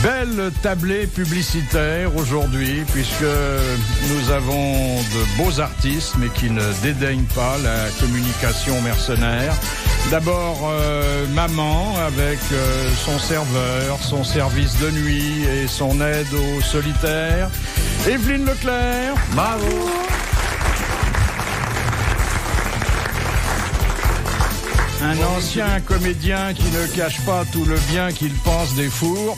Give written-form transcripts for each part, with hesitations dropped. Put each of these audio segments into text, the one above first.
Belle tablée publicitaire aujourd'hui, puisque nous avons de beaux artistes, mais qui ne dédaignent pas la communication mercenaire. D'abord, maman avec son serveur, son service de nuit et son aide aux solitaires. Evelyne Leclerc. Bravo. Un ancien comédien qui ne cache pas tout le bien qu'il pense des fours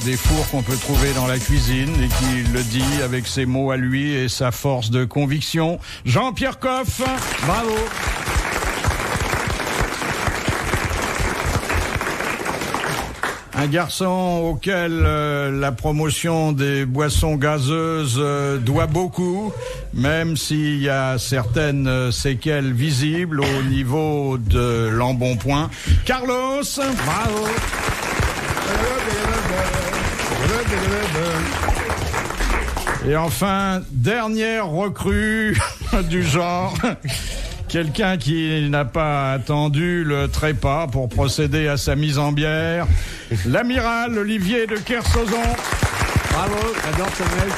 qu'on peut trouver dans la cuisine et qui le dit avec ses mots à lui et sa force de conviction. Jean-Pierre Coff, bravo. Un garçon auquel la promotion des boissons gazeuses doit beaucoup, même s'il y a certaines séquelles visibles au niveau de l'embonpoint. Carlos, bravo. Et enfin, dernière recrue du genre. Quelqu'un qui n'a pas attendu le trépas pour procéder à sa mise en bière. L'amiral Olivier de Kersauzon. Bravo, j'adore ce mec.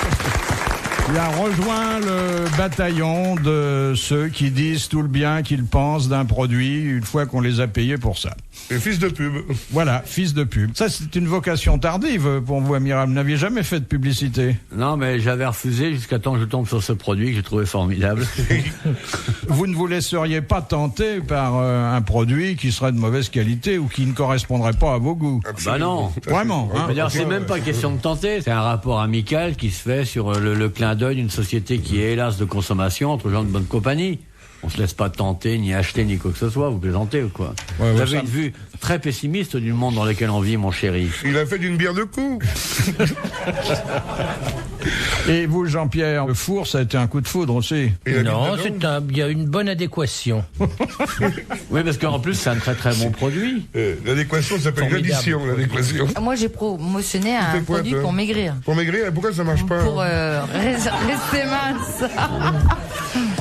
Il a rejoint le bataillon de ceux qui disent tout le bien qu'ils pensent d'un produit une fois qu'on les a payés pour ça. Et fils de pub. Voilà, fils de pub. Ça, c'est une vocation tardive pour vous, amiral. Vous n'aviez jamais fait de publicité. Non, mais j'avais refusé jusqu'à temps que je tombe sur ce produit que j'ai trouvé formidable. Vous ne vous laisseriez pas tenter par un produit qui serait de mauvaise qualité ou qui ne correspondrait pas à vos goûts. Bah non. Vraiment. Hein. D'ailleurs, c'est même pas question de tenter. C'est un rapport amical qui se fait sur le clin d'œil d'une société qui est hélas de consommation entre gens de bonne compagnie. On se laisse pas tenter, ni acheter, ni quoi que ce soit. Vous plaisantez ou quoi? Ouais, vous avez une vue très pessimiste du monde dans lequel on vit, mon chéri. Il a fait d'une bière de coup. Et vous, Jean-Pierre, le four, ça a été un coup de foudre aussi. Non, il y a une bonne adéquation. Oui, parce qu'en plus, c'est un très très bon produit. L'adéquation s'appelle l'addition, l'adéquation. Moi, j'ai promotionné un produit pour maigrir. Pour maigrir, pourquoi ça marche pas? Pour rester mince.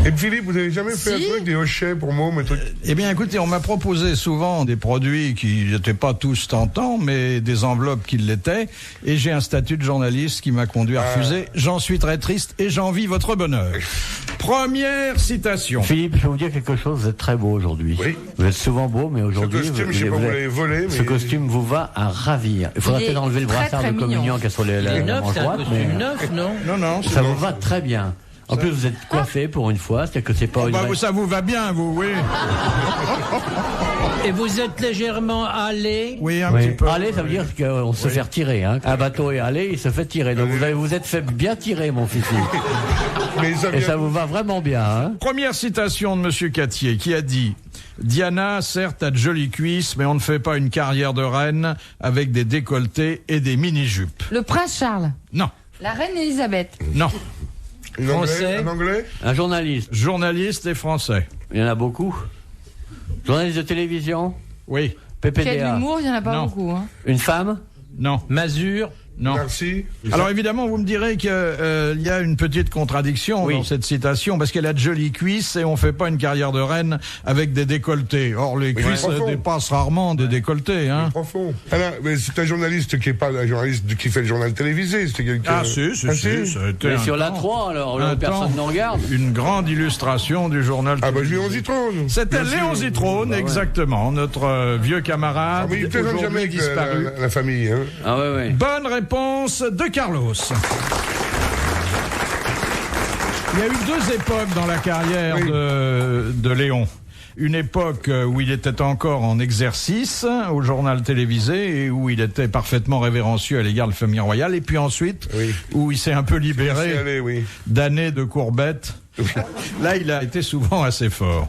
Et Philippe, vous n'avez jamais fait un truc, des hochets pour mômes, un truc? Eh bien, écoutez, on m'a proposé souvent des produits qui n'étaient pas tous tentants, mais des enveloppes qui l'étaient. Et j'ai un statut de journaliste qui m'a conduit à refuser. J'en suis très triste et j'envie votre bonheur. Première citation. Philippe, je vais vous dire quelque chose, vous êtes très beau aujourd'hui. Oui. Vous êtes souvent beau, mais aujourd'hui... Ce costume, je sais pas, vous l'avez volé, mais... Ce costume vous va à ravir. Il faudra peut-être enlever le brassard de communion qui est sur la manche droite. C'est un costume neuf, non? Non, ça vous va très bien. En plus, vous êtes coiffé pour une fois, c'est-à-dire que c'est pas ça vous va bien, vous, oui. Et vous êtes légèrement allé? Oui, un petit peu. Allé, ça veut dire qu'on se fait tirer. Hein. Un bateau est allé, il se fait tirer. Donc vous êtes fait bien tirer, mon fifi. Et ça vous va vraiment bien. Hein. Première citation de Monsieur Cattier qui a dit « Diana, certes, a de jolies cuisses, mais on ne fait pas une carrière de reine avec des décolletés et des mini-jupes. » Le prince Charles. Non. La reine Elisabeth. Non. Un anglais? Un journaliste. Journaliste et français. Il y en a beaucoup. Journaliste de télévision? Oui. PPDA. Qui a de l'humour, il n'y en a pas Non. beaucoup. Hein. Une femme? Non. Mazur? Non. Merci. Alors évidemment, vous me direz qu'il y a une petite contradiction dans cette citation, parce qu'elle a de jolies cuisses et on fait pas une carrière de reine avec des décolletés. Or, les cuisses dépassent rarement des décolletés. Hein. Profond. Alors, mais c'est un journaliste qui est pas un journaliste qui fait le journal télévisé. C'est quelqu'un... Ah si. Mais sur la 3, alors, personne ne regarde. Une grande illustration du journal télévisé. Léon Zitrone. C'était Léon Zitrone, exactement, notre vieux camarade, il plaisante jamais avec disparu. La famille. Hein. Ah ouais. Bonne réponse de Carlos. Il y a eu deux époques dans la carrière de Léon. Une époque où il était encore en exercice au journal télévisé et où il était parfaitement révérencieux à l'égard de la famille royale. Et puis ensuite, où il s'est un peu libéré d'années de courbettes. Là, il a été souvent assez fort.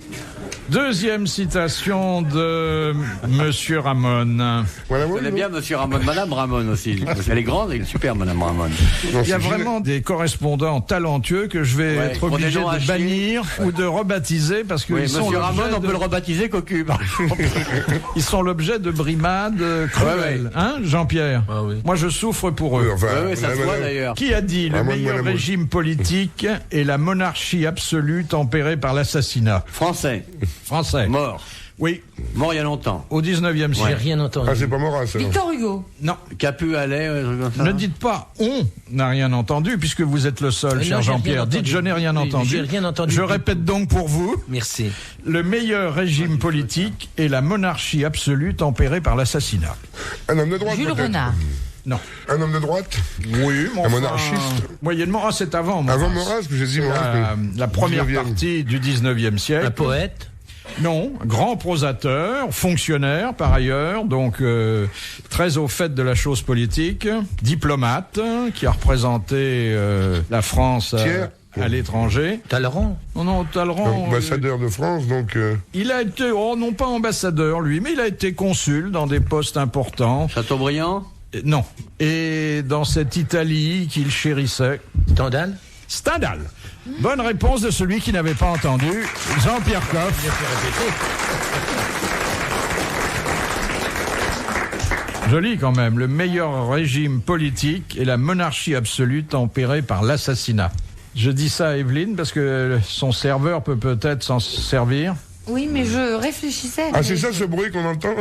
Deuxième citation de Monsieur Ramon. Je connais bien Monsieur Ramon, Madame Ramon aussi. Elle est grande et super, Madame Ramon. Il y a vraiment des correspondants talentueux que je vais être obligé de bannir ou de rebaptiser parce que Monsieur Ramon, on peut le rebaptiser Cocu. Ils sont l'objet de brimades cruelles. Hein, Jean-Pierre? Moi, je souffre pour eux. Ça se voit d'ailleurs. Qui a dit le meilleur régime politique est la monarchie absolue tempérée par l'assassinat? Français. Mort. Oui, Mort il y a longtemps. au 19e J'ai siècle. rien entendu. Ah, c'est pas Maurras, alors. Victor Hugo. Non, Capu, Allais, un truc comme ça. ne dites pas « on n'a rien entendu » puisque vous êtes le seul, Non, cher j'ai rien Jean-Pierre. Dites « entendu. je n'ai rien Oui, entendu ». j'ai rien entendu Je du répète donc pour vous, Merci. le meilleur régime politique est la monarchie absolue tempérée par l'assassinat. Un homme de droite, Jules peut-être. Renard. Non. Un homme de droite. Oui, mais Un monarchiste. Moyennement, ah, c'est avant Maurras. Avant Maurras, que j'ai dit Maurras. La première 19e. partie du 19e siècle. Un poète. Non, grand prosateur, fonctionnaire par ailleurs, donc très au fait de la chose politique, diplomate, qui a représenté la France Thiers. à l'étranger. Talleyrand. Non, Talleyrand, Ambassadeur de France, donc. il a été, non pas ambassadeur lui, mais il a été consul dans des postes importants. Chateaubriand. Non. Et dans cette Italie qu'il chérissait. Stendhal. Stendhal. Bonne réponse de celui qui n'avait pas entendu, Jean-Pierre Coff. Joli quand même. Le meilleur régime politique est la monarchie absolue tempérée par l'assassinat. Je dis ça à Evelyne parce que son serveur peut peut-être s'en servir. Oui, mais je réfléchissais. Ah, c'est ça ce bruit qu'on entend?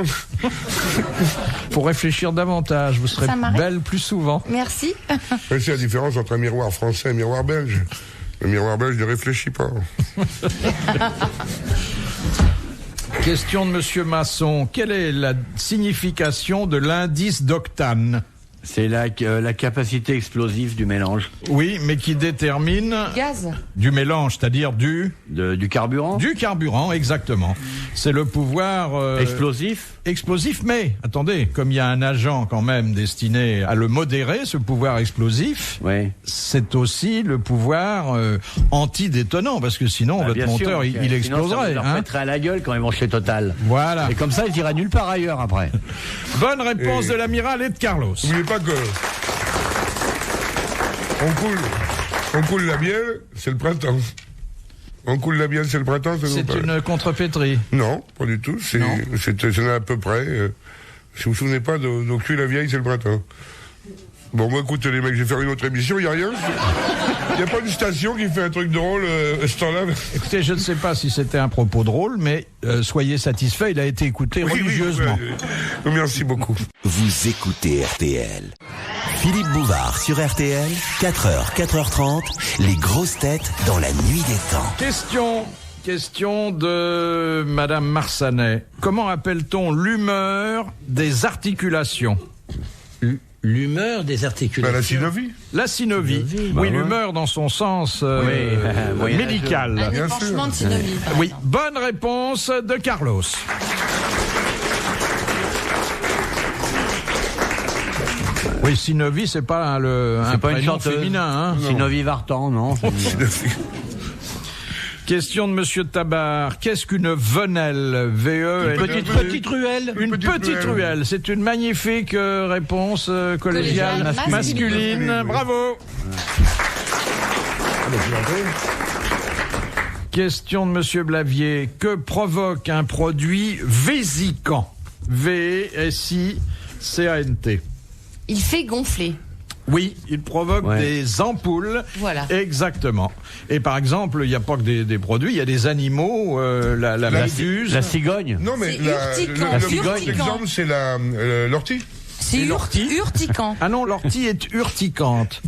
Pour réfléchir davantage, vous serez Ça m'arrête. belle plus souvent. Merci. Ouais, c'est la différence entre un miroir français et un miroir belge. Le miroir belge ne réfléchit pas. Question de Monsieur Masson. Quelle est la signification de l'indice d'octane? C'est la capacité explosive du mélange. Oui, mais qui détermine Gaz. du mélange, c'est-à-dire du Du carburant. carburant, exactement. C'est le pouvoir Explosif. explosif, mais attendez, comme il y a un agent quand même destiné à le modérer, ce pouvoir explosif, Oui. c'est aussi le pouvoir antidétonnant, parce que sinon Bah, votre bien moteur sûr, il sinon, exploserait. Ça leur Hein. pèterait à la gueule quand ils vont chez Total. Voilà. Et comme ça, ils iraient nulle part ailleurs après. Bonne réponse Et- de l'amiral et de Carlos. N'oubliez pas que. On coule la bielle, c'est le printemps. On coule la bielle, c'est le printemps, C'est pas... une contrepétrie. Non, pas du tout. C'est à peu près. Si vous vous souvenez pas, d'où cuit la vieille, c'est le printemps. Bon, moi, écoute, les mecs, je vais faire une autre émission, il n'y a rien. Il n'y a pas une station qui fait un truc drôle, ce temps-là. Écoutez, je ne sais pas si c'était un propos drôle, mais soyez satisfaits, il a été écouté religieusement. Merci beaucoup. Vous écoutez RTL. Philippe Bouvard sur RTL, 4h, 4h30, les grosses têtes dans la nuit des temps. Question de Madame Marsanet. Comment appelle-t-on l'humeur des articulations? L'humeur des articulations. La synovie. La synovie. Synovie, Oui, bah l'humeur dans son sens Oui, médical. Un Bien épanchement sûr. de synovie. par Oui, exemple. bonne réponse de Carlos. Oui, synovie, c'est pas un pas une prénom chanteuse. féminin. Hein. Synovie Vartan, non. Question de Monsieur Tabar. Qu'est-ce qu'une venelle? VE. Petite ruelle. Une petite ruelle. C'est une magnifique réponse collégiale Collégiale masculine. masculine. Bravo. Question de Monsieur Blavier. Que provoque un produit vésicant? V-S-I-C-A-N-T. Il fait gonfler. Oui, il provoque Ouais. des ampoules. Voilà. Exactement. Et par exemple, il n'y a pas que des produits, il y a des animaux, la méduse. La cigogne. Non, mais C'est urticant, urticant. l'exemple, c'est l'ortie. C'est l'ortie urticant. Ah non, l'ortie est urticante.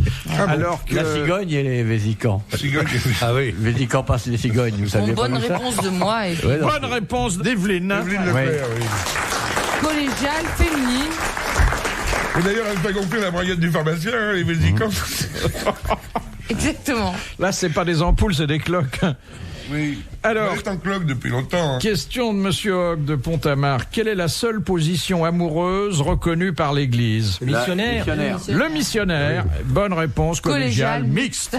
Alors que La cigogne et les vésicants. Cigogne. Ah oui, vésicants passent les cigognes, vous Bon, savez pas bonne comme ça. réponse de moi. Et puis Ouais, non. Bonne réponse d'Evelyne. Evelyne Ouais. Leclerc, oui. collégiale, féminine. Et d'ailleurs, elle fait gonfler la braguette du pharmacien, hein, les vésicants. Exactement. Là, c'est pas des ampoules, c'est des cloques. Oui. Alors, Elle reste en cloque depuis longtemps. Hein. question de Monsieur Hogg de Pont-à-Marc. Quelle est la seule position amoureuse reconnue par l'Église? Missionnaire. Le missionnaire. Bonne réponse, collégiale, Collégiale, mixte.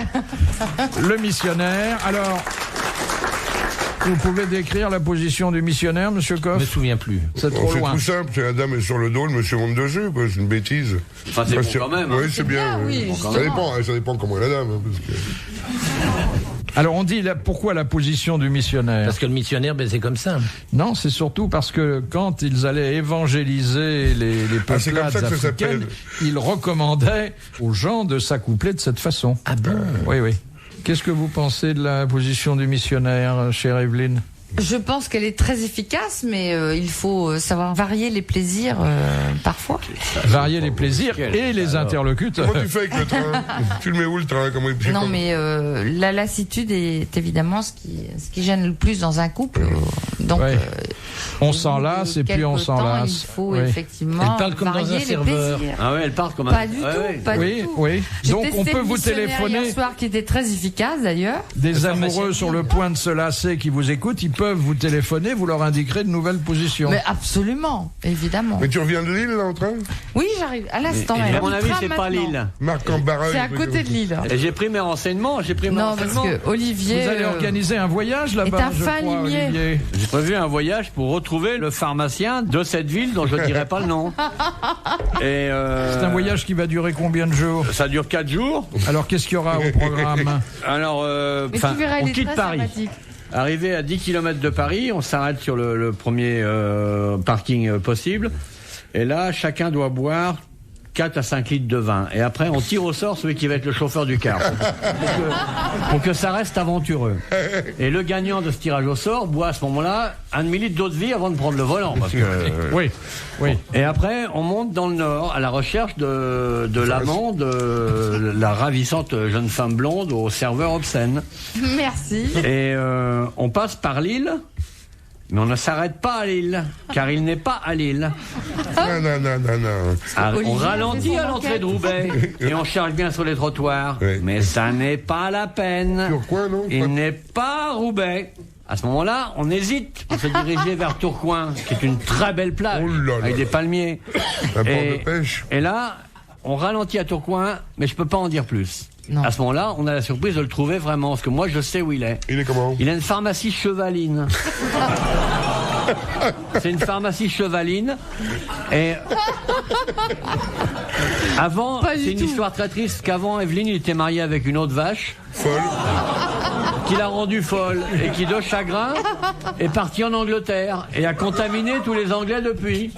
Le missionnaire. Alors, vous pouvez décrire la position du missionnaire, Monsieur Je me Coff? souviens plus. C'est Bon, trop c'est loin. tout simple, c'est la dame est sur le dos, le monsieur monte dessus, quoi, c'est une bêtise. Enfin, c'est Parce bon que- quand même. Oui, hein. c'est bien. oui, oui. justement. Ça dépend comment est la dame. Hein, parce que... Alors, on dit pourquoi la position du missionnaire? Parce que le missionnaire, ben, c'est comme ça. Non, c'est surtout parce que quand ils allaient évangéliser les Ah, c'est comme peuplades ça que ça africaines, s'appelle. ils recommandaient aux gens de s'accoupler de cette façon. Ah bon? Oui, oui. Qu'est-ce que vous pensez de la position du missionnaire, chère Evelyne? Je pense qu'elle est très efficace, mais il faut savoir varier les plaisirs parfois. Varier les plaisirs et les interlocuteurs. Comment tu fais avec le train? Tu le mets où le train? Non, mais la lassitude est évidemment ce qui gêne le plus dans un couple. Donc, Ouais. On s'enlace et puis on Il s'enlace. faut Oui. effectivement Elle parle comme dans varier un les serveur. plaisirs. Ah ouais, elle parle comme Pas du tout, pas Oui, du tout. oui. J'ai Donc testé on peut le vous missionnaire téléphoner. hier soir qui était très efficace d'ailleurs. Des amoureux sur le point de se lasser qui vous écoutent, ils peuvent vous téléphoner, vous leur indiquerez de nouvelles positions. Mais absolument, évidemment. Mais tu reviens de Lille, là, en train? Oui, j'arrive à l'instant. Et même. à mon avis, Tram c'est pas maintenant. Lille. Marc en barrage. C'est à côté de Lille. Et j'ai pris mes renseignements. Non, parce que Olivier. Vous allez organiser un voyage là-bas, est un je fin crois, limier. Olivier. J'ai prévu un voyage pour retrouver le pharmacien de cette ville dont je ne dirai pas le nom. Et C'est un voyage qui va durer combien de jours? ça dure 4 jours. Alors qu'est-ce qu'il y aura au programme? Alors, Mais tu verras, on il est quitte très Paris. sympathique. Arrivé à 10 km de Paris, on s'arrête sur le premier parking possible. Et là, chacun doit boire 4 à 5 litres de vin. Et après, on tire au sort celui qui va être le chauffeur du car. Pour que ça reste aventureux. Et le gagnant de ce tirage au sort boit à ce moment-là un demi-litre d'eau de vie avant de prendre le volant. Parce que, Oui, oui. Et après, on monte dans le Nord à la recherche de l'amant de la ravissante jeune femme blonde au serveur obscène. Merci. Et on passe par Lille, mais on ne s'arrête pas à Lille, car il n'est pas à Lille. Non. Ah, Olivier on a fait ralentit son à l'entrée enquête. de Roubaix et on charge bien sur les trottoirs. Oui. Mais ça n'est pas la peine. Tourcoing, non? Il n'est pas à Roubaix. À ce moment-là, on hésite pour se diriger vers Tourcoing, qui est une très belle plage, Oh là là avec des là. palmiers. Un port de pêche. Et là, on ralentit à Tourcoing, mais je peux pas en dire plus. Non. À ce moment-là, on a la surprise de le trouver vraiment, parce que moi, je sais où il est. Il est comment? Il a une pharmacie chevaline. C'est une pharmacie chevaline. Et avant, Pas du c'est une tout. histoire très triste, qu'avant, Evelyne, il était marié avec une autre vache, Folle. qui l'a rendue folle, et qui, de chagrin, est partie en Angleterre, et a contaminé tous les Anglais depuis.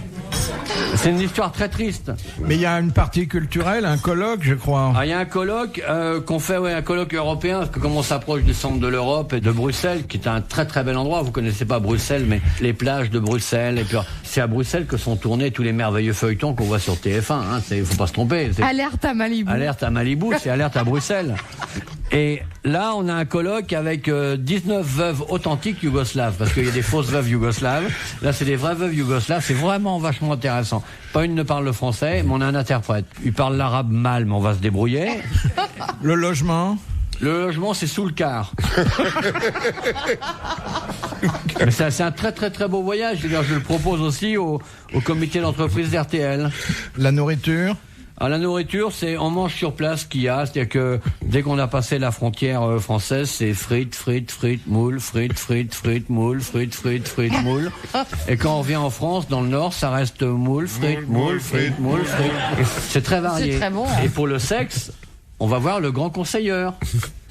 C'est une histoire très triste. Mais il y a une partie culturelle, un colloque, je crois. Ah, il y a un colloque qu'on fait, un colloque européen, parce que comme on s'approche du centre de l'Europe et de Bruxelles, qui est un très très bel endroit, vous connaissez pas Bruxelles, mais les plages de Bruxelles, et puis c'est à Bruxelles que sont tournés tous les merveilleux feuilletons qu'on voit sur TF1, hein, faut pas se tromper. C'est Alerte à Malibu. Alerte à Malibu, c'est alerte à Bruxelles. Et là, on a un colloque avec 19 veuves authentiques yougoslaves, parce qu'il y a des fausses veuves yougoslaves. Là, c'est des vraies veuves yougoslaves, c'est vraiment vachement intéressant. Pas une ne parle le français, mais on a un interprète. Il parle l'arabe mal, mais on va se débrouiller. Le logement? Le logement, c'est sous le car. Mais c'est un très très très beau voyage. D'ailleurs, je le propose aussi au comité d'entreprise d'RTL. La nourriture? Alors, la nourriture, c'est on mange sur place ce qu'il y a. C'est-à-dire que dès qu'on a passé la frontière française, c'est frites, moules, frites, moules, frites, moules. Et quand on revient en France, dans le Nord, ça reste moules, frites, moules, frites. C'est très varié. C'est très bon, hein. Et pour le sexe, on va voir le grand conseilleur.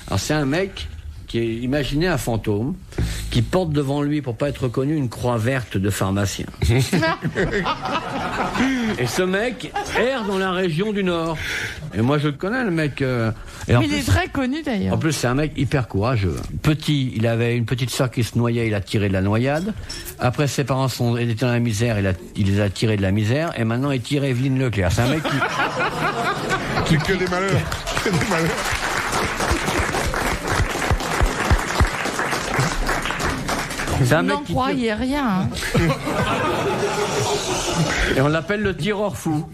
Alors c'est un mec qui est, imaginez un fantôme, qui porte devant lui, pour pas être reconnu, une croix verte de pharmacien. Et ce mec erre dans la région du Nord. Et moi, je le connais, le mec. Et en Mais il est très connu d'ailleurs. en plus, c'est un mec hyper courageux. Petit, il avait une petite sœur qui se noyait, il a tiré de la noyade. Après, ses parents étaient dans la misère, il les a tirés de la misère. Et maintenant, il tire Evelyne Leclerc. C'est un mec qui... Que des malheurs. Que des malheurs. C'est un Vous mec n'en qui croyez rien. Hein. Et on l'appelle le tireur fou.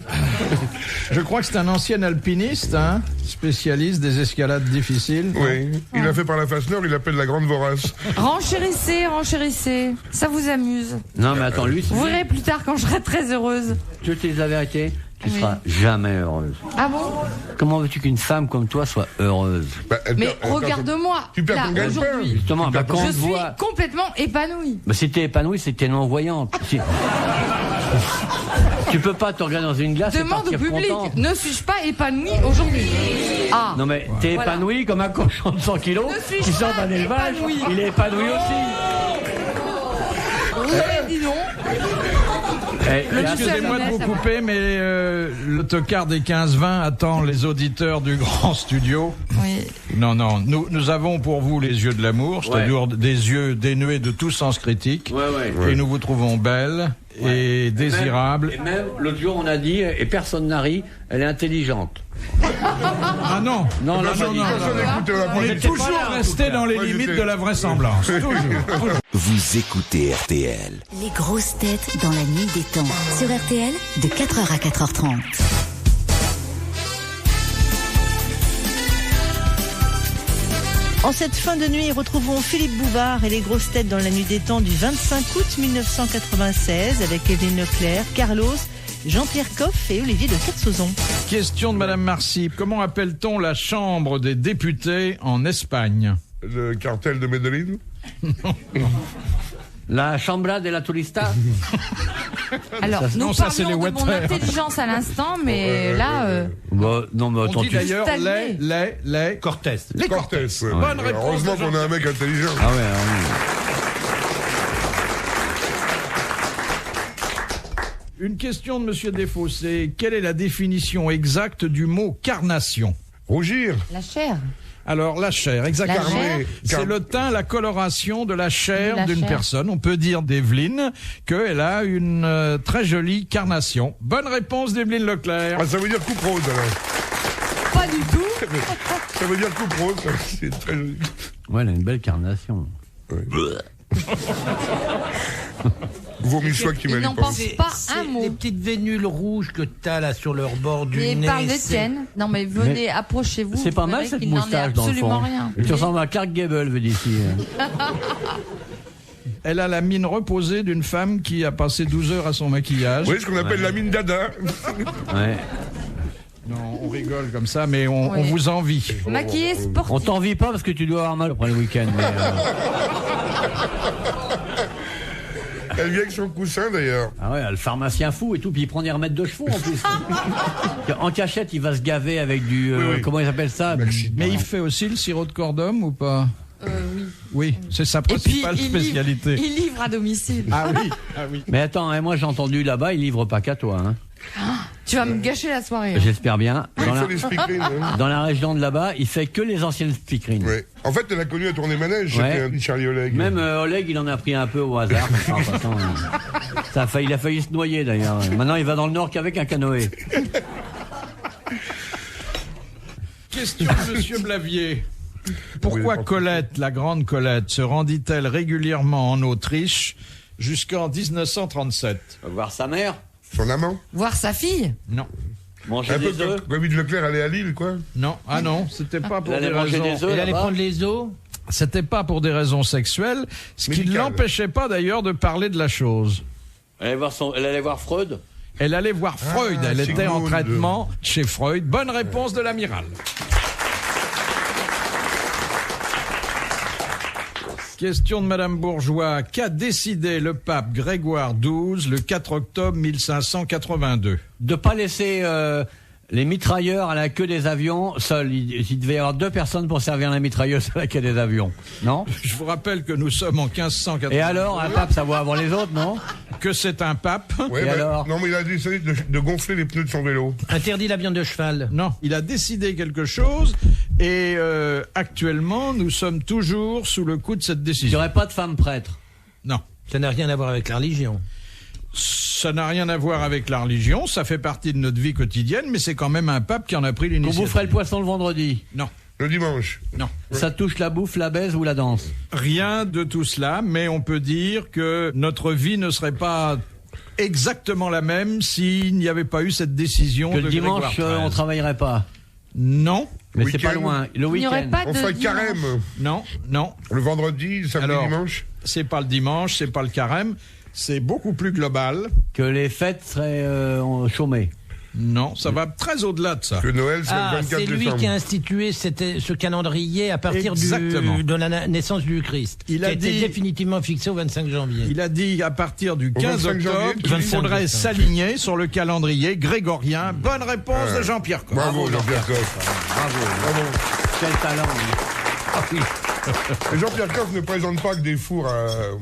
Je crois que c'est un ancien alpiniste, hein, spécialiste des escalades difficiles. Oui. Il a fait par la face nord, il appelle la grande vorace. Renchérissez. Ça vous amuse. Non, mais attends, lui, Vous verrez plus tard quand je serai très heureuse. je te dis la vérité, tu Oui. seras jamais heureuse. Ah bon? Comment veux-tu qu'une femme comme toi soit heureuse? Bah, elle Mais perd- elle perd- regarde-moi. Tu perds là, ton gagne-pain. aujourd'hui. Justement, bah, quand on Je te suis voit... complètement épanouie. Bah, si t'es épanouie, c'est que t'es non-voyante. Tu peux pas te regarder dans une glace et Demande au partir public. contente. Ne suis-je pas épanouie aujourd'hui? Ah. Non mais t'es Voilà. épanoui comme un cochon de 100 kilos Ne suis-je qui sort pas d'un élevage, épanoui? il est épanoui aussi. Vous avez dit non. Excusez-moi de vous couper, mais l'autocard des 15-20 attend les auditeurs du grand studio. Oui. Non, nous avons pour vous les yeux de l'amour, c'est-à-dire des yeux dénués de tout sens critique. Et nous vous trouvons belle et désirable. Et même, l'autre jour, on a dit, et personne n'a ri, elle est intelligente. Ah non. Non. On est toujours resté dans les limites de la vraisemblance. Toujours. Vous écoutez RTL. Les grosses têtes dans la nuit des temps. Sur RTL, de 4h à 4h30. En cette fin de nuit, retrouvons Philippe Bouvard et les grosses têtes dans la nuit des temps du 25 août 1996 avec Evelyne Leclerc, Carlos, Jean-Pierre Coff et Olivier de Kersauzon. Question de Madame Marcy. Comment appelle-t-on la Chambre des députés en Espagne? Le cartel de Medellín. La Chambra de la Turista. Alors, nous parlions de mon intelligence à l'instant, mais là... non, mais attends, on dit d'ailleurs les Cortés. Les Cortés. Ouais. Bonne réponse. Heureusement qu'on a un mec intelligent. Ah ouais. Une question de Monsieur Desfossés. Quelle est la définition exacte du mot carnation? Rougir. La chair. Alors, la chair, exactement. chair. C'est le teint, la coloration de la chair De la d'une chair. personne. On peut dire d'Evelyne qu'elle a une très jolie carnation. Bonne réponse d'Evelyne Leclerc. Ah, ça veut dire coupe rose, alors. Pas du tout. Ça veut dire coupe rose, ça. C'est très joli. Ouais, elle a une belle carnation. Vomis-toi qui m'a Ils dit n'en pas. pensent pas un Les mot. petites vénules rouges que t'as là sur leur bord du Mais nez. il parle de tienne. Non, mais venez, approchez-vous. C'est pas vous mal verrez cette qu'il n'en est moustache dans le absolument fond. rien. Tu ressembles à Clark Gable, veut dire ici. Elle a la mine reposée d'une femme qui a passé 12 heures à son maquillage. Oui, ce qu'on appelle la mine dada. Ouais. Non, on rigole comme ça, mais on Oui. vous envie. Maquillé sportif. On t'envie pas parce que tu dois avoir mal après le week-end. Mais, Elle vient avec son coussin, d'ailleurs. Ah ouais, le pharmacien fou et tout, puis il prend des remèdes de chevaux en plus. En cachette, il va se gaver avec du... Oui. Comment il s'appelle ça? Mais il fait aussi le sirop de cordum ou pas? Oui. Oui, c'est sa Et puis, principale spécialité. il livre à domicile. Ah oui. Mais attends, hein, moi j'ai entendu là-bas, il livre pas qu'à toi. Hein. Tu vas me gâcher la soirée. J'espère bien. Il fait les speakerines. Hein. Dans la région de là-bas, il fait que les anciennes speakerines. Ouais. En fait, elle a connu à tourner manège, Ouais. c'était un petit Charlie Oleg. Même Oleg, il en a pris un peu au hasard. En passant, il a failli se noyer d'ailleurs. Maintenant, il va dans le nord qu'avec un canoë. Question de Monsieur Blavier. Pourquoi Colette, la grande Colette, se rendit-elle régulièrement en Autriche jusqu'en 1937? Voir sa mère, Son amant. Voir sa fille. Non. manger Un peu des œufs. comme David Leclerc allait à Lille, quoi. Non, ah non, c'était pas pour Elle des allait manger raisons. des œufs. Elle allait là-bas. prendre les os. C'était pas pour des raisons sexuelles, ce qui ne Médicales. l'empêchait pas d'ailleurs de parler de la chose. Elle allait voir Freud. Elle allait voir Freud, elle était en Sigmund. traitement chez Freud. Bonne réponse de l'amiral. Question de Madame Bourgeois. Qu'a décidé le pape Grégoire XII le 4 octobre 1582? De pas laisser les mitrailleurs à la queue des avions seuls. Il devait y avoir 2 personnes pour servir la mitrailleuse à la queue des avions. Non? Je vous rappelle que nous sommes en 1582. Et alors, un pape, ça vaut avant les autres, non? Que c'est un pape? Ouais, Et alors non, mais il a décidé de gonfler les pneus de son vélo. Interdit la viande de cheval. Non, il a décidé quelque chose et actuellement nous sommes toujours sous le coup de cette Il n'y décision. aurait pas de femme prêtre. Non. Ça n'a rien à voir avec la religion. Ça n'a rien à voir avec la religion, ça fait partie de notre vie quotidienne, mais c'est quand même un pape qui en a pris Qu'on l'initiative. boufferait le poisson le vendredi. Non, Le dimanche. non. Ça touche la bouffe, la baise ou la danse? Rien de tout cela, mais on peut dire que notre vie ne serait pas exactement la même s'il n'y avait pas eu cette décision Que de le dimanche, Grégoire on XIII. travaillerait pas. Non, Mais Le c'est pas week-end. loin. Le Il n'y aurait week-end. pas On de ferait dimanche. carême. non. Le vendredi, le samedi, Alors, dimanche. C'est pas le dimanche, c'est pas le carême, c'est beaucoup plus global. Que les fêtes seraient chômées. Non, ça va très au-delà de ça. Que Noël, c'est Ah, le 24 c'est lui décembre. qui a institué ce calendrier à partir Exactement. de la naissance du Christ. Il qui a a été dit- définitivement fixé au 25 janvier. Il a dit à partir du 15 25 janvier, octobre qu'il 25 faudrait décembre. s'aligner sur le calendrier grégorien. Bonne réponse de Jean-Pierre Coff. Bravo, Jean-Pierre Coff. Bravo. Bravo. Quel talent. lui. Ah oui. Et Jean-Pierre Coff ne présente pas que des fours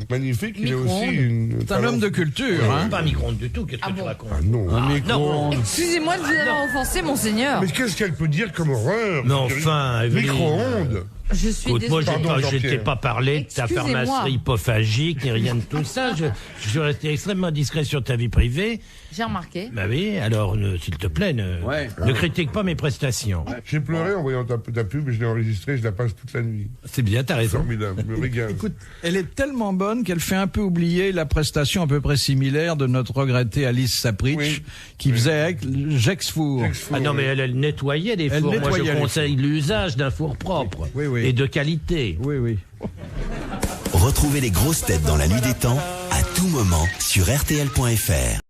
magnifiques, il est aussi C'est un homme de culture, hein. Pas micro-ondes du tout, qu'est-ce que tu racontes? Ah non. Excusez-moi de vous avoir offensé, monseigneur. Mais qu'est-ce qu'elle peut dire comme horreur? Mais enfin, Evelyne. Micro-ondes. Je suis Écoute, moi, désolée. Pardon, je t'ai pas parlé de ta Excusez-moi. pharmacie hypophagique, ni rien de tout ça. Je suis resté extrêmement discret sur ta vie privée. J'ai remarqué. Bah oui, alors, s'il te plaît, ne critique pas mes prestations. J'ai pleuré en voyant ta pub, je l'ai enregistrée, je la passe toute la nuit. C'est bien, t'as raison. Formidable, je me régale. Écoute, elle est tellement bonne qu'elle fait un peu oublier la prestation à peu près similaire de notre regrettée Alice Sapritch, Oui. qui faisait avec Gex-Four. Ah non, mais elle nettoyait des Elle fours. Moi, nettoyait je les conseille l'usage d'un four propre. Oui, oui. Et de qualité. Oui, oui. Retrouvez les grosses têtes dans la nuit des temps à tout moment sur RTL.fr.